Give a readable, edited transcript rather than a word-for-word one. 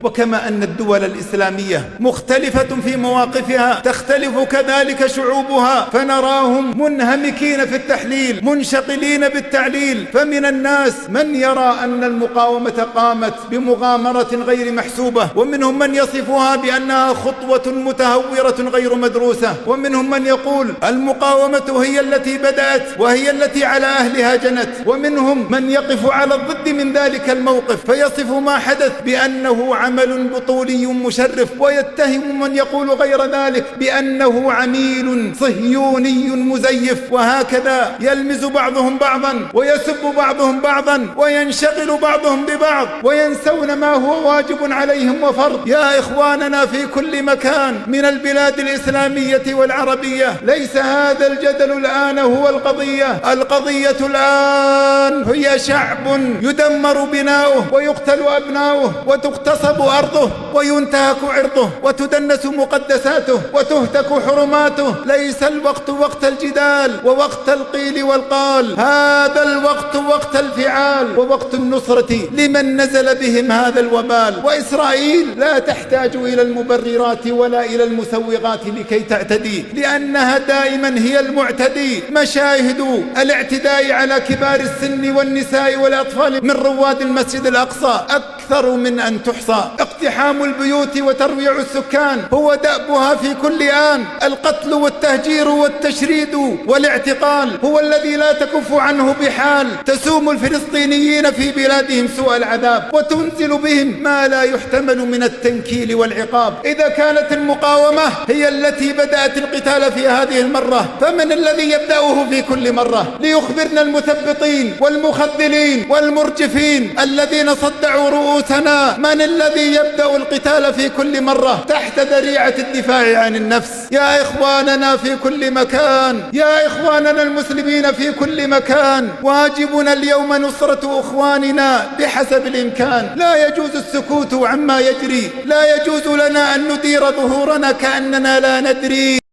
وكما أن الدول الإسلامية مختلفة في مواقفها تختلف كذلك شعوبها، فنراهم منهمكين في التحليل منشغلين بالتعليل. فمن الناس من يرى أن المقاومة قامت بمغامرة غير محسوبة، ومنهم من يصفها بأنها خطوة متهورة غير مدروسة، ومنهم من يقول المقاومة هي التي بدأت وهي التي على أهلها جنت، ومنهم من يقف على الضد من ذلك الموقف فيصف ما حدث بأنه عمل بطولي مشرف، ويتهم من يقول غير ذلك بأنه عميل صهيوني مزيف. وهكذا يلمز بعضهم بعضا ويسب بعضهم بعضا وينشغل بعضهم ببعض وينسون ما هو واجب عليهم وفرض. يا إخواننا في كل مكان من البلاد الإسلامية والعربية، ليس هذا الجدل الآن هو القضية الآن هي شعب يدمر بناؤه ويقتل أبناؤه وتغتصب أرضه وينتهك عرضه وتدنس مقدساته وتهتك حرماته. ليس الوقت وقت الجدال ووقت القيل والقال، هذا الوقت وقت الفعال ووقت النصرة لمن نزل بهم هذا الوبال. وإسرائيل لا تحتاج إلى المبررات ولا إلى المسوغات لكي تعتدي، لأنها دائما هي المعتدي. مشاهد الاعتداء على كبار السن والنساء والأطفال من رواد المسجد الأقصى أكثر من أن تحصى. اقتحام البيوت وترويع السكان هو دأبها في كل آن. القتل والتهجير والتشريد والاعتقال هو الذي لا تكف عنه بحال. تسوم الفلسطينيين في بلادهم سوء العذاب وتنزل بهم ما لا يحتمل من التنكيل والعقاب. إذا كانت المقاومة هي التي بدأت القتال في هذه المرة، فمن الذي يبدأه في كل مرة؟ ليخبرنا المثبطين والمخذلين والمرجفين الذين صدعوا رؤوسنا من الذي يبدأ القتال في كل مرة تحت ذريعة الدفاع عن النفس. يا إخواننا في كل مكان، يا إخواننا المسلمين في كل مكان، واجبنا اليوم نصرة إخواننا بحسب الإمكان. لا يجوز السكوت عما يجري، لا يجوز لنا أن ندير ظهورنا كأننا لا ندري.